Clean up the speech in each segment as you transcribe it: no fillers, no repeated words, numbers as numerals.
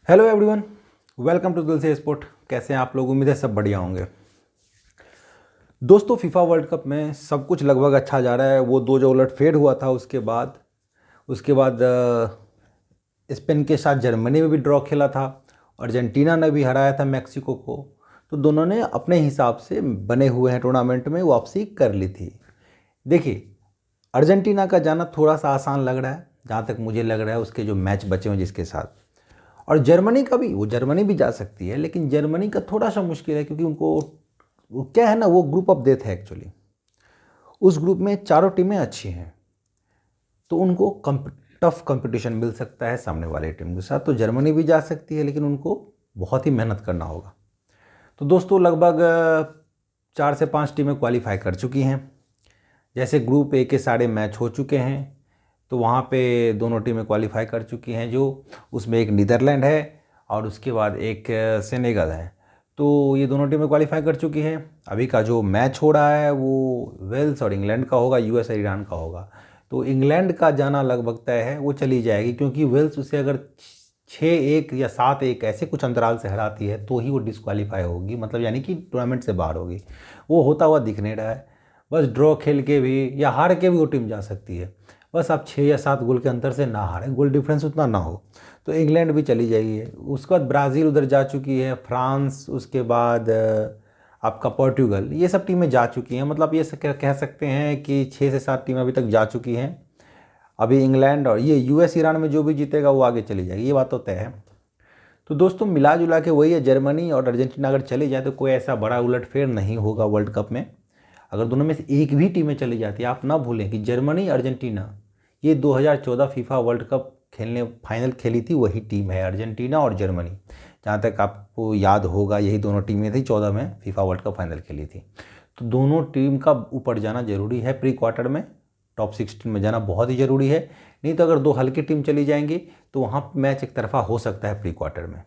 Hello everyone, welcome to दिल से sport. कैसे हैं आप लोग? उम्मीद है सब बढ़िया होंगे। दोस्तों, फीफा वर्ल्ड कप में सब कुछ लगभग अच्छा जा रहा है। वो दो जो उलटफेर हुआ था उसके बाद स्पेन के साथ जर्मनी में भी ड्रॉ खेला था। अर्जेंटीना ने भी हराया था मैक्सिको को। तो दोनों ने अपने हिसाब से बने हुए हैं टूर्नामेंट में वापसी कर ली थी। देखिए, अर्जेंटीना का जाना थोड़ा सा आसान लग रहा है, जहाँ तक मुझे लग रहा है उसके जो मैच बचे हुए जिसके साथ। और जर्मनी का भी, वो जर्मनी भी जा सकती है, लेकिन जर्मनी का थोड़ा सा मुश्किल है क्योंकि उनको वो क्या है ना, वो ग्रुप ऑफ डेथ है एक्चुअली। उस ग्रुप में चारों टीमें अच्छी हैं, तो उनको टफ कंपटीशन मिल सकता है सामने वाले टीम के साथ। तो जर्मनी भी जा सकती है, लेकिन उनको बहुत ही मेहनत करना होगा। तो दोस्तों, लगभग 4 से 5 टीमें क्वालिफाई कर चुकी हैं। जैसे ग्रुप ए के सारे मैच हो चुके हैं, तो वहाँ पे दोनों टीमें क्वालिफाई कर चुकी हैं। जो उसमें एक नीदरलैंड है और उसके बाद एक सेनेगल है। तो ये दोनों टीमें क्वालिफाई कर चुकी हैं। अभी का जो मैच हो रहा है वो वेल्स और इंग्लैंड का होगा, यूएस और ईरान का होगा। तो इंग्लैंड का जाना लगभग तय है, वो चली जाएगी, क्योंकि वेल्स उसे अगर 6-1 या 7-1 ऐसे कुछ अंतराल से हराती है तो ही वो डिस्क्वालीफाई होगी, मतलब यानी कि टूर्नामेंट से बाहर होगी। वो होता हुआ दिख नहीं रहा है। बस ड्रॉ खेल के भी या हार के भी वो टीम जा सकती है। बस आप 6 या 7 गोल के अंतर से ना हारें, गोल डिफरेंस उतना ना हो। तो इंग्लैंड भी चली जाएगी। उसके बाद ब्राज़ील उधर जा चुकी है, फ्रांस, उसके बाद आपका पोर्टुगल, ये सब टीमें जा चुकी हैं। मतलब ये कह सकते हैं कि 6 से 7 टीमें अभी तक जा चुकी हैं। अभी इंग्लैंड और ये यूएस ईरान में जो भी जीतेगा वो आगे चली जाएगी, ये बात तो तय है। तो दोस्तों, मिला जुला के वही है, जर्मनी और अर्जेंटीना अगर चले जाए तो कोई ऐसा बड़ा उलटफेर नहीं होगा वर्ल्ड कप में। अगर दोनों में से एक भी टीमें चली जाती है, आप ना भूलें कि जर्मनी अर्जेंटीना, ये 2014 फीफा वर्ल्ड कप खेलने फाइनल खेली थी वही टीम है, अर्जेंटीना और जर्मनी। जहाँ तक आपको याद होगा, यही दोनों टीमें थी 14 में फीफा वर्ल्ड कप फाइनल खेली थी। तो दोनों टीम का ऊपर जाना जरूरी है। प्री क्वार्टर में टॉप 16 में जाना बहुत ही ज़रूरी है। नहीं तो अगर दो हल्की टीम चली जाएंगी तो वहाँ मैच एक तरफा हो सकता है प्री क्वार्टर में।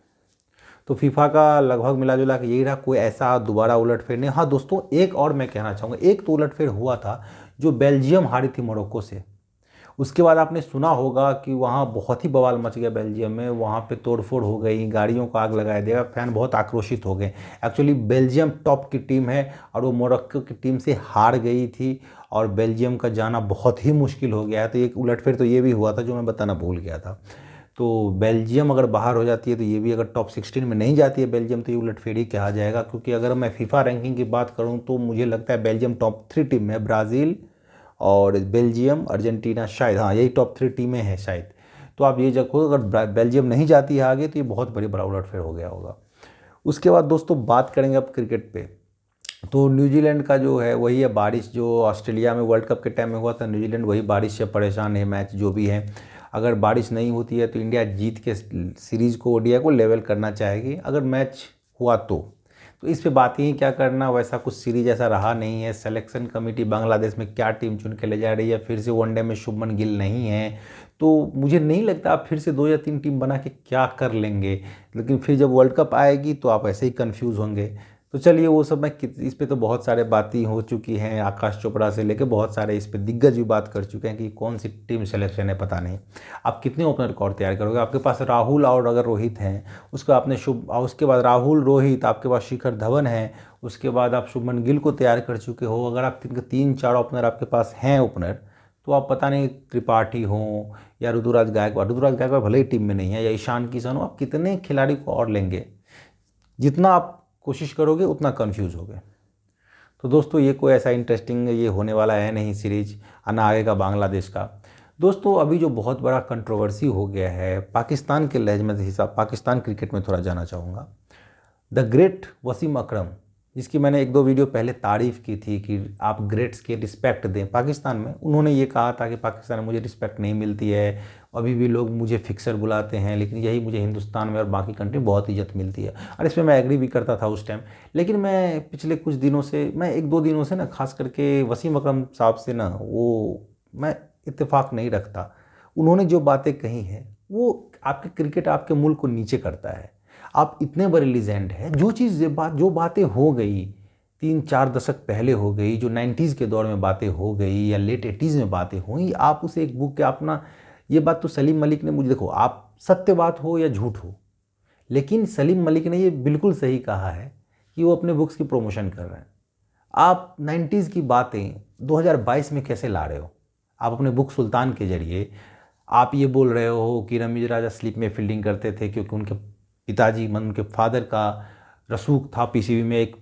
तो फीफा का लगभग मिला जुला के यही रहा, कोई ऐसा दोबारा उलटफेर नहीं। हाँ दोस्तों, एक और मैं कहना चाहूँगा, एक तो उलटफेर हुआ था जो बेल्जियम हारी थी मोरक्को से। उसके बाद आपने सुना होगा कि वहाँ बहुत ही बवाल मच गया बेल्जियम में, वहाँ पे तोड़फोड़ हो गई, गाड़ियों को आग लगाया दिया, फैन बहुत आक्रोशित हो गए। एक्चुअली बेल्जियम टॉप की टीम है और वो मोरक्को की टीम से हार गई थी, और बेल्जियम का जाना बहुत ही मुश्किल हो गया है। तो एक उलटफेर तो ये भी हुआ था जो मैं बताना भूल गया था। तो बेल्जियम अगर बाहर हो जाती है तो ये भी, अगर टॉप 16 में नहीं जाती है बेल्जियम, तो ये उलटफेर ही कहा जाएगा। क्योंकि अगर मैं फीफा रैंकिंग की बात करूँ तो मुझे लगता है बेल्जियम टॉप 3 टीम में है। ब्राज़ील और बेल्जियम, अर्जेंटीना, शायद, हाँ यही टॉप 3 टीमें हैं शायद। तो आप ये देखो, अगर बेल्जियम नहीं जाती है आगे तो ये बहुत बड़ा उलटफेर हो गया होगा। उसके बाद दोस्तों बात करेंगे अब क्रिकेट पे। तो न्यूजीलैंड का जो है वही है, बारिश जो ऑस्ट्रेलिया में वर्ल्ड कप के टाइम में हुआ था, न्यूजीलैंड वही बारिश से परेशान है। मैच जो भी है, अगर बारिश नहीं होती है तो इंडिया जीत के सीरीज़ को, ओडीआई को लेवल करना चाहेगी अगर मैच हुआ तो इस पे बात ही क्या करना। वैसा कुछ सीरीज ऐसा रहा नहीं है। सिलेक्शन कमेटी बांग्लादेश में क्या टीम चुन के ले जा रही है, फिर से वनडे में शुभमन गिल नहीं है, तो मुझे नहीं लगता आप फिर से 2 या 3 टीम बना के क्या कर लेंगे। लेकिन फिर जब वर्ल्ड कप आएगी तो आप ऐसे ही कंफ्यूज होंगे। तो चलिए, वो सब मैं इस पे तो बहुत सारे बातें हो चुकी हैं, आकाश चोपड़ा से लेके बहुत सारे इस पे दिग्गज भी बात कर चुके हैं कि कौन सी टीम सिलेक्शन है पता नहीं। आप कितने ओपनर को और तैयार करोगे? आपके पास राहुल और अगर रोहित हैं, उसको आपने उसके बाद राहुल, रोहित, आपके पास शिखर धवन है, उसके बाद आप शुभमन गिल को तैयार कर चुके हो। अगर आप 3-4 ओपनर आपके पास हैं ओपनर, तो आप पता नहीं त्रिपाठी हों या ऋतुराज गायकवाड़ भले ही टीम में नहीं है, या ईशान किशन हो, आप कितने खिलाड़ी को और लेंगे? जितना आप कोशिश करोगे उतना कंफ्यूज होगे। तो दोस्तों, ये कोई ऐसा इंटरेस्टिंग ये होने वाला है नहीं सीरीज, आना आगे का बांग्लादेश का। दोस्तों, अभी जो बहुत बड़ा कंट्रोवर्सी हो गया है पाकिस्तान के लहजे में, हिसाब पाकिस्तान क्रिकेट में थोड़ा जाना चाहूँगा। द ग्रेट वसीम अकरम, जिसकी मैंने 1-2 वीडियो पहले तारीफ़ की थी कि आप ग्रेट्स के रिस्पेक्ट दें पाकिस्तान में, उन्होंने ये कहा था कि पाकिस्तान में मुझे रिस्पेक्ट नहीं मिलती है, अभी भी लोग मुझे फिक्सर बुलाते हैं, लेकिन यही मुझे हिंदुस्तान में और बाकी कंट्री बहुत इज्जत मिलती है। और इसमें मैं एग्री भी करता था उस टाइम। लेकिन मैं पिछले कुछ दिनों से, मैं 1-2 दिनों से ना, खास करके वसीम अकरम साहब से ना, वो मैं इत्तेफाक नहीं रखता। उन्होंने जो बातें कही हैं वो आपके क्रिकेट, आपके मुल्क को नीचे करता है। आप इतने बड़े लीजेंड हैं, जो बातें हो गई 3-4 दशक पहले हो गई, जो 90s के दौर में बातें हो गई या लेट 80s में बातें हुई, आप उसे एक बुक के अपना, ये बात तो सलीम मलिक ने मुझे, देखो आप सत्य बात हो या झूठ हो, लेकिन सलीम मलिक ने ये बिल्कुल सही कहा है कि वो अपने बुक्स की प्रमोशन कर रहे हैं। आप 90s की बातें 2022 में कैसे ला रहे हो? आप अपने बुक सुल्तान के जरिए आप ये बोल रहे हो कि रमीज राजा स्लिप में फील्डिंग करते थे क्योंकि उनके पिताजी उनके फादर का रसूख था, पीसीबी में एक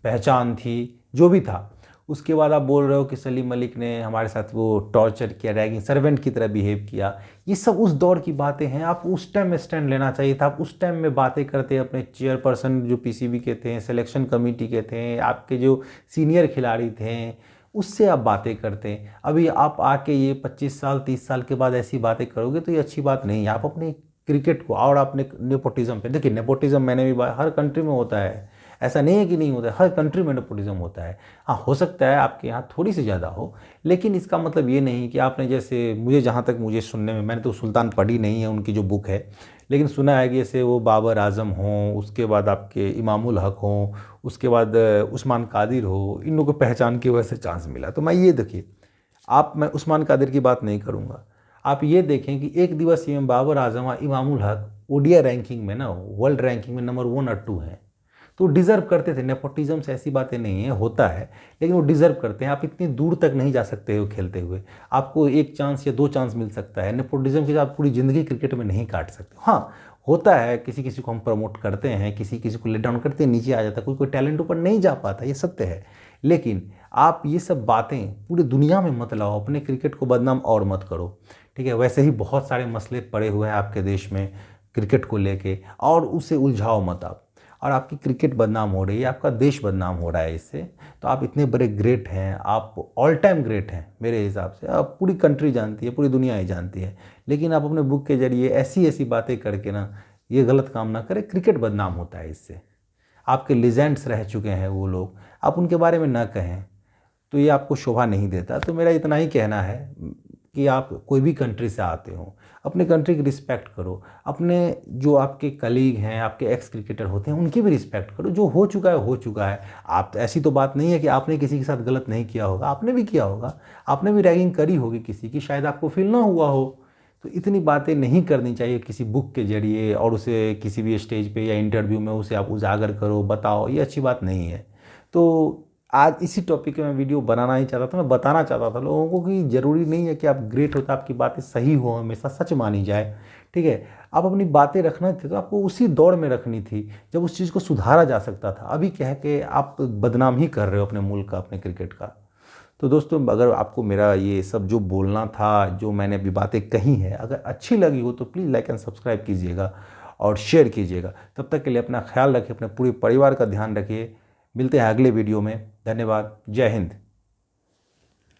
पहचान थी, जो भी था। उसके बाद आप बोल रहे हो कि सलीम मलिक ने हमारे साथ वो टॉर्चर किया, रैगिंग, सर्वेंट की तरह बिहेव किया। ये सब उस दौर की बातें हैं। आप उस टाइम में स्टैंड लेना चाहिए था। आप उस टाइम में बातें करते अपने चेयरपर्सन जो पीसीबी के थे, सिलेक्शन कमेटी के थे, आपके जो सीनियर खिलाड़ी थे, उससे आप बातें करते। अभी आप आके ये 25 साल 30 साल के बाद ऐसी बातें करोगे तो ये अच्छी बात नहीं है। आप अपने क्रिकेट को और आपने नेपोटिज्म पे देखिए, नेपोटिज्म मैंने भी हर कंट्री में होता है, ऐसा नहीं है कि नहीं होता है, हर कंट्री में नेपोटिज्म होता है। हाँ, हो सकता है आपके यहाँ थोड़ी सी ज़्यादा हो, लेकिन इसका मतलब ये नहीं कि आपने, जैसे मुझे जहाँ तक मुझे सुनने में, मैंने तो सुल्तान पढ़ी नहीं है उनकी जो बुक है, लेकिन सुना है कि जैसे वो बाबर आजम हों, उसके बाद आपके इमामुल हक हों, उसके बाद उस्मान कादिर हो, इन लोगों को पहचान की वजह से चांस मिला। तो मैं ये देखिए, मैं उस्मान कादिर की बात नहीं करूँगा। आप ये देखें कि एक दिवसीय में बाबर आजम और इमामुल हक ओडीआई रैंकिंग में ना, वर्ल्ड रैंकिंग में नंबर 1 और 2 हैं। तो डिज़र्व करते थे। नेपोटिज्म से ऐसी बातें नहीं है, होता है, लेकिन वो डिज़र्व करते हैं। आप इतनी दूर तक नहीं जा सकते हो खेलते हुए, आपको 1 चांस या 2 चांस मिल सकता है। नेपोटिज्म के साथ आप पूरी ज़िंदगी क्रिकेट में नहीं काट सकते। हाँ, होता है, किसी किसी को हम प्रमोट करते हैं, किसी किसी को लेट डाउन करते हैं, नीचे आ जाता है, कोई कोई टैलेंट ऊपर नहीं जा पाता, ये सत्य है। लेकिन आप ये सब बातें पूरी दुनिया में मत लाओ, अपने क्रिकेट को बदनाम और मत करो, ठीक है। वैसे ही बहुत सारे मसले पड़े हुए हैं आपके देश में क्रिकेट को लेके, और उसे उलझाओ मत आप। और आपकी क्रिकेट बदनाम हो रही है, आपका देश बदनाम हो रहा है इससे। तो आप इतने बड़े ग्रेट हैं, आप ऑल टाइम ग्रेट हैं मेरे हिसाब से, आप पूरी कंट्री जानती है, पूरी दुनिया ही जानती है। लेकिन आप अपने बुक के जरिए ऐसी ऐसी बातें करके ना, ये गलत काम ना करें। क्रिकेट बदनाम होता है इससे। आपके लीजेंड्स रह चुके हैं वो लोग, आप उनके बारे में ना कहें, तो ये आपको शोभा नहीं देता। तो मेरा इतना ही कहना है कि आप कोई भी कंट्री से आते हो, अपने कंट्री की रिस्पेक्ट करो। अपने जो आपके कलीग हैं, आपके एक्स क्रिकेटर होते हैं, उनकी भी रिस्पेक्ट करो। जो हो चुका है हो चुका है। आप, ऐसी तो बात नहीं है कि आपने किसी के साथ गलत नहीं किया होगा, आपने भी किया होगा, आपने भी रैगिंग करी होगी किसी की, शायद आपको फील ना हुआ हो। तो इतनी बातें नहीं करनी चाहिए किसी बुक के जरिए, और उसे किसी भी स्टेज पे या इंटरव्यू में उसे आप उजागर करो, बताओ, ये अच्छी बात नहीं है। तो आज इसी टॉपिक पे मैं वीडियो बनाना ही चाहता था। मैं बताना चाहता था लोगों को कि ज़रूरी नहीं है कि आप ग्रेट होता आपकी बातें सही हो, हमेशा सच मानी जाए, ठीक है। आप अपनी बातें रखना थी तो आपको उसी दौर में रखनी थी जब उस चीज़ को सुधारा जा सकता था। अभी कह के आप बदनाम ही कर रहे हो अपने मुल्क का, अपने क्रिकेट का। तो दोस्तों, अगर आपको मेरा ये सब जो बोलना था, जो मैंने अभी बातें कही हैं, अगर अच्छी लगी हो तो प्लीज़ लाइक एंड सब्सक्राइब कीजिएगा और शेयर कीजिएगा। तब तक के लिए अपना ख्याल रखिए, अपने पूरे परिवार का ध्यान रखिए। मिलते हैं अगले वीडियो में। धन्यवाद। जय हिंद।